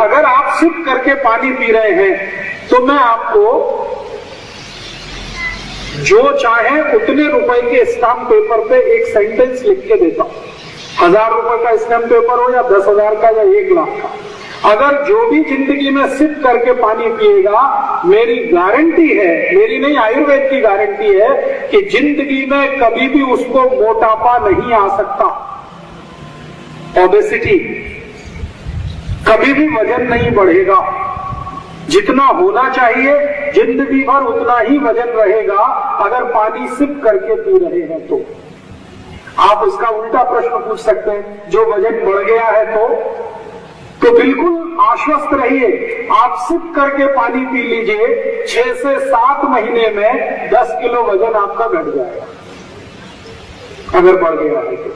अगर आप सिप करके पानी पी रहे हैं तो मैं आपको जो चाहे उतने रुपए के स्टाम्प पेपर पे एक सेंटेंस लिख के देता हूं। 1000 रुपए का स्टाम्प पेपर हो या 10,000 का या 1 लाख का, अगर जो भी जिंदगी में सिप करके पानी पिएगा, मेरी गारंटी है, मेरी नहीं आयुर्वेद की गारंटी है कि जिंदगी में कभी भी उसको मोटापा नहीं आ सकता, ओबेसिटी, कभी भी वजन नहीं बढ़ेगा। जितना होना चाहिए जिंदगी भर उतना ही वजन रहेगा अगर पानी सिप करके पी रहे हैं तो। आप इसका उल्टा प्रश्न पूछ सकते हैं, जो वजन बढ़ गया है तो बिल्कुल आश्वस्त रहिए, आप सिप करके पानी पी लीजिए, 6 से 7 महीने में 10 किलो वजन आपका घट जाएगा अगर बढ़ गया है तो।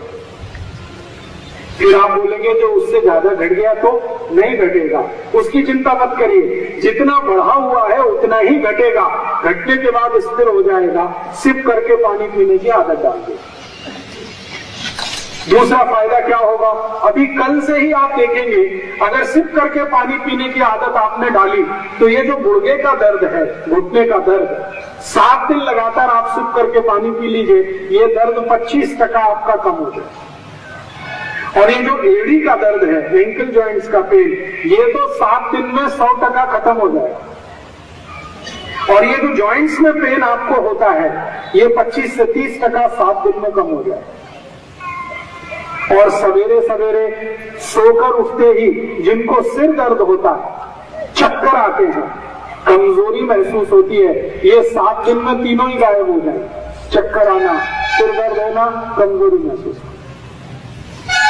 फिर आप बोलेंगे जो उससे ज्यादा घट गया तो नहीं घटेगा, उसकी चिंता मत करिए, जितना बढ़ा हुआ है उतना ही घटेगा, घटने के बाद स्थिर हो जाएगा। सिप करके पानी पीने की आदत डाल दे। दूसरा फायदा क्या होगा, अभी कल से ही आप देखेंगे, अगर सिप करके पानी पीने की आदत आपने डाली तो ये जो गुर्गे का दर्द है, घुटने का दर्द, 7 दिन लगातार आप सिप करके पानी पी लीजिए, ये दर्द 25% आपका कम हो जाए। और ये जो एड़ी का दर्द है, एंकल जॉइंट्स का पेन, ये तो 7 दिन में 100% खत्म हो जाएगा। और ये जो जॉइंट्स में पेन आपको होता है, ये 25 से 30% 7 दिन में कम हो जाएगा। और सवेरे सवेरे सोकर उठते ही जिनको सिर दर्द होता है, चक्कर आते हैं, कमजोरी महसूस होती है, ये 7 दिन में तीनों ही गायब हो जाए। चक्कर आना, सिर दर्द होना, कमजोरी महसूस होना।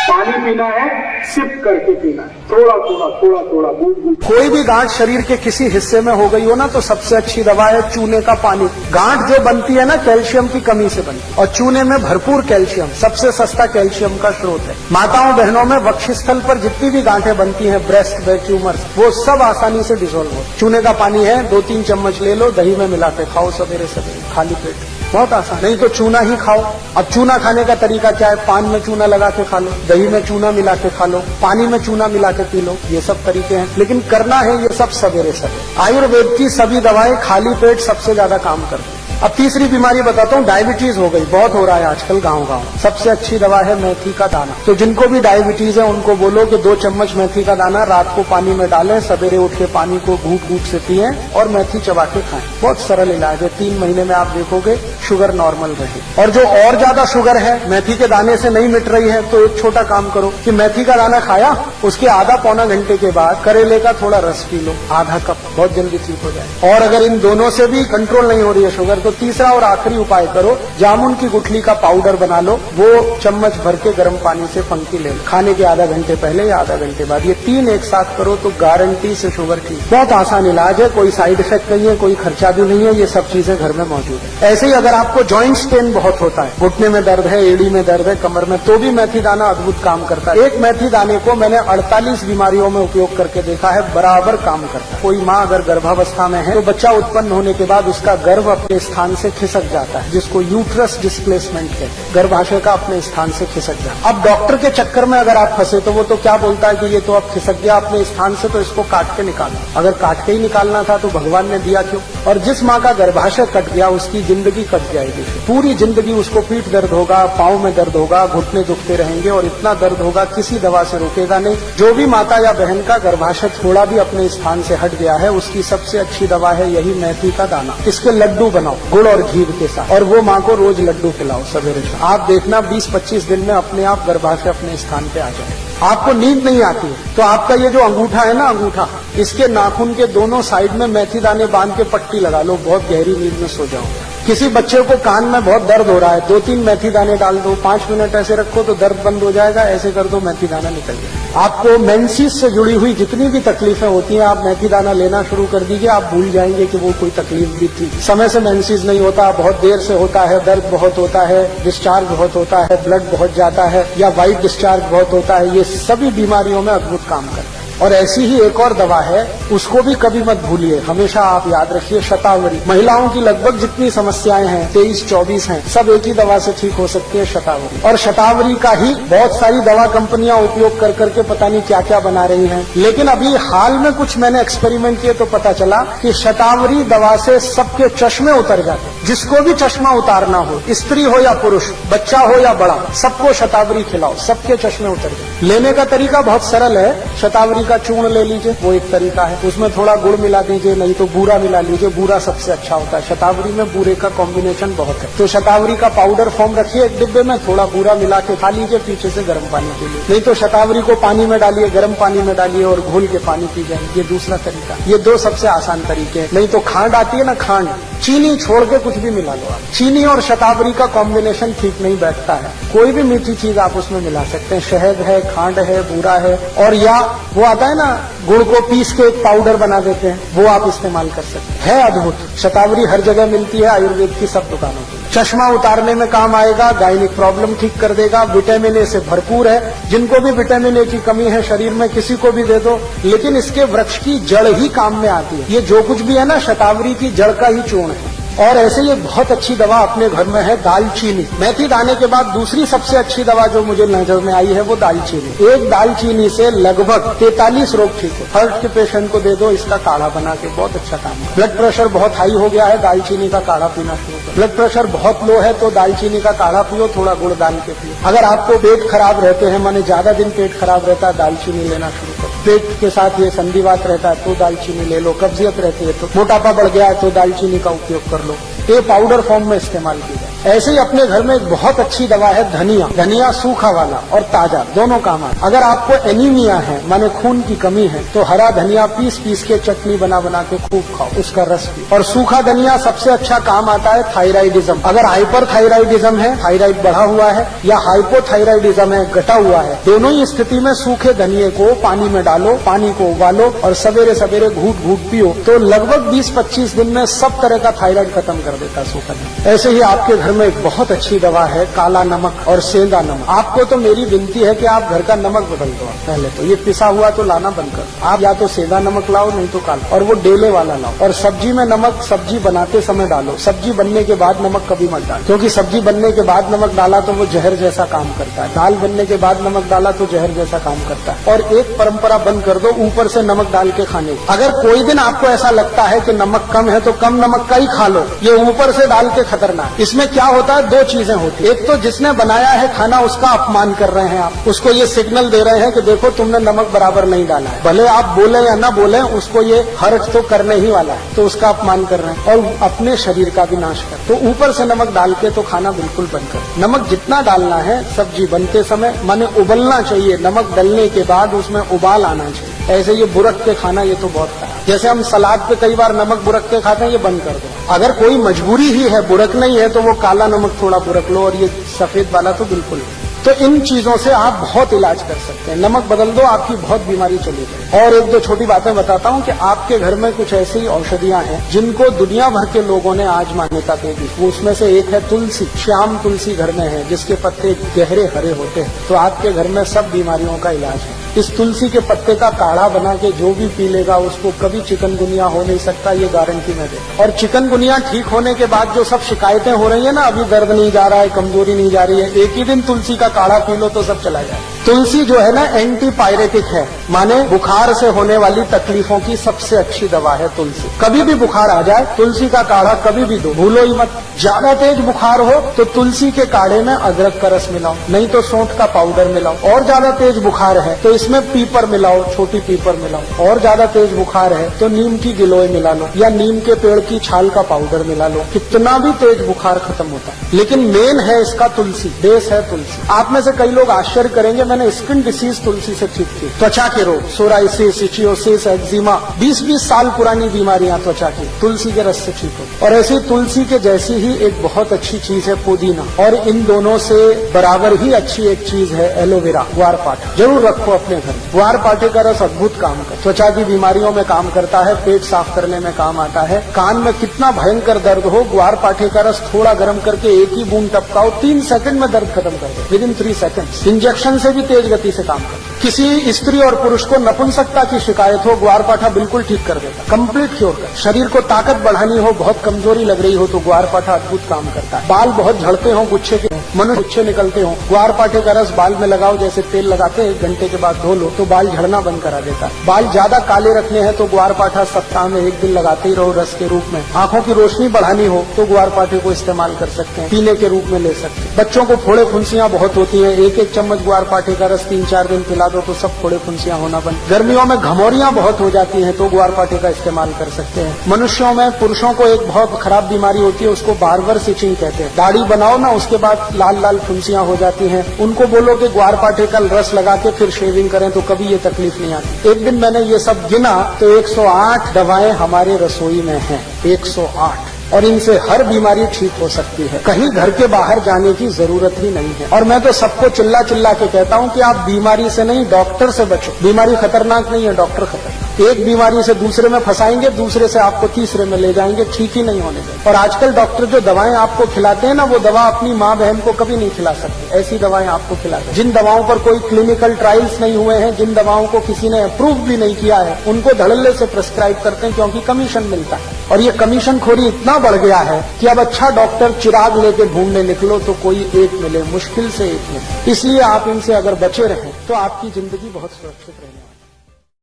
पानी पीना है, सिप करके पीना है, थोड़ा थोड़ा थोड़ा थोड़ा बूंद बूंद। कोई भी गांठ शरीर के किसी हिस्से में हो गई हो ना, तो सबसे अच्छी दवा है चूने का पानी। गांठ जो बनती है ना, कैल्शियम की कमी से बनती है, और चूने में भरपूर कैल्शियम, सबसे सस्ता कैल्शियम का स्रोत है। माताओं बहनों में वक्षस्थल पर जितनी भी गांठें बनती हैं, ब्रेस्ट में ट्यूमर्स, वो सब आसानी से डिसॉल्व हो। चूने का पानी है, 2-3 चम्मच ले लो, दही में मिला के खाओ सवेरे सवेरे खाली पेट, बहुत आसान। नहीं तो चूना ही खाओ। अब चूना खाने का तरीका क्या है, पान में चूना लगा के खा लो, दही में चूना मिला के खा लो, पानी में चूना मिला के पी लो, ये सब तरीके हैं, लेकिन करना है ये सब सवेरे सवेरे। आयुर्वेद की सभी दवाएं खाली पेट सबसे ज्यादा काम करती है। अब तीसरी बीमारी बताता हूँ, डायबिटीज हो गई, बहुत हो रहा है आजकल गांव-गांव। सबसे अच्छी दवा है मेथी का दाना। तो जिनको भी डायबिटीज है उनको बोलो कि 2 चम्मच मेथी का दाना रात को पानी में डालें, सवेरे उठ के पानी को घूट-घूट से पिएं और मेथी चबा के खाएं। बहुत सरल इलाज है, 3 महीने में आप देखोगे शुगर नॉर्मल रहे। और जो और ज्यादा शुगर है, मेथी के दाने से नहीं मिट रही है, तो एक छोटा काम करो कि मेथी का दाना खाया, उसके आधा पौना घंटे के बाद करेले का थोड़ा रस पी लो, आधा कप, बहुत जल्दी ठीक हो जाए। और अगर इन दोनों से भी कंट्रोल नहीं हो रही है शुगर, तो तीसरा और आखिरी उपाय करो, जामुन की गुठली का पाउडर बना लो, वो चम्मच भर के गर्म पानी से फंकी ले लो, खाने के आधा घंटे पहले या आधा घंटे बाद। ये 3 एक साथ करो तो गारंटी से शुगर ठीक। बहुत आसान इलाज है, कोई साइड इफेक्ट नहीं है, कोई खर्चा भी नहीं है, ये सब चीजें घर में मौजूद है। ऐसे ही अगर आपको जॉइंट्स पेन बहुत होता है, घुटने में दर्द है, एड़ी में दर्द है, कमर में, तो भी मेथी दाना अद्भुत काम करता है। एक मेथी दाने को मैंने 48 बीमारियों में उपयोग करके देखा है, बराबर काम करता है। कोई माँ अगर गर्भावस्था में है तो बच्चा उत्पन्न होने के बाद उसका गर्भ अपने स्थान से खिसक जाता है, जिसको यूट्रस डिस्प्लेसमेंट कहते हैं, गर्भाशय का अपने स्थान से खिसक जाता है। अब डॉक्टर के चक्कर में अगर आप फंसे तो वो तो क्या बोलता है कि ये तो अब खिसक गया अपने स्थान से, तो इसको काट के निकालो। अगर काट के ही निकालना था तो भगवान ने दिया क्यों? और जिस माँ का गर्भाशय कट गया उसकी जिंदगी कट जाएगी, पूरी जिंदगी उसको पीठ दर्द होगा, पांव में दर्द होगा, घुटने दुखते रहेंगे, और इतना दर्द होगा किसी दवा से रोकेगा नहीं। जो भी माता या बहन का गर्भाशय थोड़ा भी अपने स्थान से हट गया है, उसकी सबसे अच्छी दवा है यही मेथी का दाना। इसके लड्डू बनाओ गुड़ और घी के साथ, और वो माँ को रोज लड्डू खिलाओ सवेरे शाम। आप देखना 20-25 दिन में अपने आप गर्भाशय अपने स्थान पे आ जाए। आपको नींद नहीं आती है तो आपका ये जो अंगूठा है ना, अंगूठा, इसके नाखून के दोनों साइड में मेथी दाने बांध के पट्टी लगा लो, बहुत गहरी नींद में सो जाओ। किसी बच्चे को कान में बहुत दर्द हो रहा है, 2-3 मेथी दाने डाल दो, 5 मिनट ऐसे रखो तो दर्द बंद हो जाएगा, ऐसे कर दो मेथी दाना निकल जाएगा। आपको मेंसेस से जुड़ी हुई जितनी भी तकलीफें होती हैं, आप मेथी दाना लेना शुरू कर दीजिए, आप भूल जाएंगे कि वो कोई तकलीफ भी थी। समय से मेंसेस नहीं होता, बहुत देर से होता है, दर्द बहुत होता है, डिस्चार्ज बहुत होता है, ब्लड बहुत जाता है, या व्हाइट डिस्चार्ज बहुत होता है, ये सभी बीमारियों में अद्भुत काम करता है। और ऐसी ही एक और दवा है, उसको भी कभी मत भूलिए, हमेशा आप याद रखिए, शतावरी। महिलाओं की लगभग जितनी समस्याएं हैं 23-24 हैं, सब एक ही दवा से ठीक हो सकती है, शतावरी। और शतावरी का ही बहुत सारी दवा कंपनियां उपयोग कर करके पता नहीं क्या क्या बना रही हैं। लेकिन अभी हाल में कुछ मैंने एक्सपेरिमेंट किए तो पता चला कि शतावरी दवा से सबके चश्मे उतर जाते। जिसको भी चश्मा उतारना हो, स्त्री हो या पुरुष, बच्चा हो या बड़ा, सबको शतावरी खिलाओ, सबके चश्मे उतर जाए। लेने का तरीका बहुत सरल है, शतावरी का चूर्ण ले लीजिए, वो एक तरीका है, उसमें थोड़ा गुड़ मिला दीजिए, नहीं तो बूरा मिला लीजिए, बूरा सबसे अच्छा होता है। शतावरी में बूरे का कॉम्बिनेशन बहुत है, तो शतावरी का पाउडर फॉर्म रखिए एक डिब्बे में, थोड़ा बूरा मिला के खा लीजिए पीछे से गर्म पानी के लिए, नहीं तो शतावरी को पानी में डालिए, गर्म पानी में डालिए और घोल के पानी पी जाए, ये दूसरा तरीका। ये दो सबसे आसान तरीके हैं। नहीं तो खांड आती है ना, खांड, चीनी छोड़ के कुछ भी मिला लो आप, चीनी और शतावरी का कॉम्बिनेशन ठीक नहीं बैठता है, कोई भी मीठी चीज आप उसमें मिला सकते हैं, शहद है, खांड है, बूरा है, और या वो आता है ना गुड़ को पीस के एक पाउडर बना देते हैं, वो आप इस्तेमाल कर सकते हैं। है अद्भुत, शतावरी हर जगह मिलती है, आयुर्वेद की सब दुकानों पर। चश्मा उतारने में काम आएगा, गायनिक प्रॉब्लम ठीक कर देगा, विटामिन ए से भरपूर है। जिनको भी विटामिन ए की कमी है शरीर में, किसी को भी दे दो, लेकिन इसके वृक्ष की जड़ ही काम में आती है। ये जो कुछ भी है ना, शतावरी की जड़ का ही चूर्ण है। और ऐसे ये बहुत अच्छी दवा अपने घर में है, दालचीनी। मेथी दाने के बाद दूसरी सबसे अच्छी दवा जो मुझे नजर में आई है वो दालचीनी। एक दालचीनी से लगभग 43 रोग ठीक है। हार्ट के पेशेंट को दे दो, इसका काढ़ा बना के, बहुत अच्छा काम है। ब्लड प्रेशर बहुत हाई हो गया है, दालचीनी का काढ़ा पीना शुरू करो। ब्लड प्रेशर बहुत लो है तो दालचीनी का काढ़ा पियो, थोड़ा गुड़ डाल के पियो। अगर आपको पेट खराब रहते हैं, माने ज्यादा दिन पेट खराब रहता है, दालचीनी लेना शुरू करो। पेट के साथ ये संधिवात रहता है तो दालचीनी ले लो, कब्जियत रहती है तो, मोटापा बढ़ गया है तो दालचीनी का उपयोग कर लो, ये पाउडर फॉर्म में इस्तेमाल की जाए। ऐसे ही अपने घर में एक बहुत अच्छी दवा है धनिया। धनिया सूखा वाला और ताजा दोनों काम है। अगर आपको एनीमिया है, माने खून की कमी है, तो हरा धनिया पीस पीस के चटनी बना बना के खूब खाओ, उसका रस पी। और सूखा धनिया सबसे अच्छा काम आता है थायराइडिज्म। अगर हाइपर थायराइडिज्म है, थायराइड बढ़ा हुआ है, या हाइपोथायराइडिज्म है, घटा हुआ है, दोनों ही स्थिति में सूखे धनिये को पानी में डालो, पानी को उबालो और सवेरे सवेरे घूट घूट पियो, तो लगभग 20-25 दिन में सब तरह का थायराइड खत्म कर देता है सूखा धनिया। ऐसे ही आपके घर में एक बहुत अच्छी दवा है काला नमक और सेंधा नमक। आपको तो मेरी विनती है कि आप घर का नमक बदल दो। पहले तो ये पिसा हुआ तो लाना बंद करो, आप या तो सेंधा नमक लाओ, नहीं तो काला, और वो डेले वाला लाओ। और सब्जी में नमक सब्जी बनाते समय डालो, सब्जी बनने के बाद नमक कभी मत डालो, क्योंकि सब्जी बनने के बाद नमक डाला तो वो जहर जैसा काम करता है। दाल बनने के बाद नमक डाला तो जहर जैसा काम करता है। और एक परंपरा बंद कर दो, ऊपर से नमक डाल के खाने की। अगर कोई दिन आपको ऐसा लगता है कि नमक कम है तो कम नमक का ही खा लो, ये ऊपर से डाल के खतरनाक। इसमें क्या होता है, दो चीजें होती है। एक तो जिसने बनाया है खाना उसका अपमान कर रहे हैं आप, उसको ये सिग्नल दे रहे हैं कि देखो तुमने नमक बराबर नहीं डाला है। भले आप बोले या ना बोले, उसको ये हर्ट तो करने ही वाला है, तो उसका अपमान कर रहे हैं और अपने शरीर का भी नाश कर। तो ऊपर से नमक डाल के तो खाना बिल्कुल बंद कर। नमक जितना डालना है सब्जी बनते समय, माने उबलना चाहिए, नमक डलने के बाद उसमें उबाल आना चाहिए। ऐसे ये बुरक के खाना, ये तो बहुत खराब। जैसे हम सलाद पे कई बार नमक बुरक के खाते हैं, ये बंद कर दो। अगर कोई मजबूरी ही है, बुरक नहीं है, तो वो काला नमक थोड़ा बुरक लो, और ये सफेद वाला तो बिल्कुल नहीं। तो इन चीजों से आप बहुत इलाज कर सकते हैं। नमक बदल दो, आपकी बहुत बीमारी चली जाए। और एक दो छोटी बातें बताता हूं कि आपके घर में कुछ ऐसी औषधियां हैं जिनको दुनिया भर के लोगों ने आज मान्यता दे दी। वो उसमें से एक है तुलसी। श्याम तुलसी घर में है, जिसके पत्ते गहरे हरे होते हैं, तो आपके घर में सब बीमारियों का इलाज है। इस तुलसी के पत्ते का काढ़ा बना के जो भी पी लेगा उसको कभी चिकनगुनिया हो नहीं सकता, ये गारंटी मैं देता। और चिकनगुनिया ठीक होने के बाद जो सब शिकायतें हो रही है ना, अभी दर्द नहीं जा रहा है, कमजोरी नहीं जा रही है, एक ही दिन तुलसी का काढ़ा पी लो तो सब चला जाए। तुलसी जो है ना एंटीपायरेटिक है, माने बुखार से होने वाली तकलीफों की सबसे अच्छी दवा है तुलसी। कभी भी बुखार आ जाए, तुलसी का काढ़ा कभी भी दो, भूलो ही मत। ज्यादा तेज बुखार हो तो तुलसी के काढ़े में अदरक का रस मिलाओ, नहीं तो सौंठ का पाउडर मिलाओ। और ज्यादा तेज बुखार है तो इसमें पीपर मिलाओ, छोटी पीपर मिलाओ। और ज्यादा तेज बुखार है तो नीम की गिलोय मिला लो, या नीम के पेड़ की छाल का पाउडर मिला लो। कितना भी तेज बुखार खत्म होता है। लेकिन मेन है इसका तुलसी, बेस है तुलसी। आप में से कई लोग आश्चर्य करेंगे, मैंने स्किन डिसीज तुलसी से ठीक की। त्वचा के रोग, सोराइसिस, इचियोसिस, एक्जिमा, 20-20 साल पुरानी बीमारियां त्वचा की, तुलसी के रस से ठीक हो। और ऐसी तुलसी के जैसी ही एक बहुत अच्छी चीज है पुदीना। और इन दोनों से बराबर ही अच्छी एक चीज है एलोवेरा, ग्वारपाठ। जरूर रखो अपने रखें घर में। ग्वार पाठे का रस अद्भुत काम करता है, त्वचा की बीमारियों में काम करता है, पेट साफ करने में काम आता है। कान में कितना भयंकर दर्द हो, ग्वार पाठे का रस थोड़ा गर्म करके एक ही बूंद टपकाओ, 3 सेकंड में दर्द खत्म कर दे, विदिन 3 सेकंड। इंजेक्शन से भी तेज गति से काम करता है। किसी स्त्री और पुरुष को नपुंसकता की शिकायत हो, ग्वार पाठा बिल्कुल ठीक कर देता, कंप्लीट क्योर कर। शरीर को ताकत बढ़ानी हो, बहुत कमजोरी लग रही हो, तो ग्वार पाठा अद्भुत काम करता है। बाल बहुत झड़ते हो, गुच्छे के मनुष्य गुच्छे निकलते हो, ग्वार पाठे का रस बाल में लगाओ, जैसे तेल लगाते हैं, 1 घंटे के बाद धो लो तो बाल झड़ना बंद करा देता है। बाल ज्यादा काले रखने हैं तो ग्वार पाठा सप्ताह में 1 दिन लगाते ही रहो रस के रूप में। आंखों की रोशनी बढ़ानी हो तो ग्वार पाठे को इस्तेमाल कर सकते हैं, पीने के रूप में ले सकते हैं। बच्चों को फोड़े फुंसियां बहुत होती हैं, 1-1 चम्मच ग्वार पाठे का रस 3-4 दिन पिला दो तो सब फोड़े फुंसियां होना बंद। गर्मियों में घमौरियां बहुत हो जाती हैं तो ग्वार पाठे का इस्तेमाल कर सकते हैं। मनुष्यों में पुरुषों को एक बहुत खराब बीमारी होती है, उसको बार्बर इचिंग कहते हैं। दाढ़ी बनाओ ना, उसके बाद लाल लाल फुंसियां हो जाती हैं, उनको बोलो कि ग्वार पाठे का रस लगा के फिर शेविंग करें तो कभी ये तकलीफ नहीं आती। एक दिन मैंने ये सब गिना तो 108 दवाएं हमारे रसोई में हैं, 108, और इनसे हर बीमारी ठीक हो सकती है। कहीं घर के बाहर जाने की जरूरत ही नहीं है। और मैं तो सबको चिल्ला चिल्ला के कहता हूं कि आप बीमारी से नहीं, डॉक्टर से बचो। बीमारी खतरनाक नहीं है, डॉक्टर खतरनाक। एक बीमारी से दूसरे में फंसाएंगे, दूसरे से आपको तीसरे में ले जाएंगे, ठीक ही नहीं होने देंगे। और आजकल डॉक्टर जो दवाएं आपको खिलाते हैं ना, वो दवा अपनी माँ बहन को कभी नहीं खिला सकते, ऐसी दवाएं आपको खिलाते हैं। जिन दवाओं पर कोई क्लिनिकल ट्रायल्स नहीं हुए हैं, जिन दवाओं को किसी ने अप्रूव भी नहीं किया है, उनको धड़ल्ले से प्रिस्क्राइब करते हैं, क्योंकि कमीशन मिलता है। और ये कमीशन खोरी इतना बढ़ गया है कि अब अच्छा डॉक्टर चिराग लेके ढूंढने निकलो तो कोई एक मिले, मुश्किल से एक मिले। इसलिए आप इनसे अगर बचे रहें तो आपकी जिंदगी बहुत सुरक्षित रहेगी।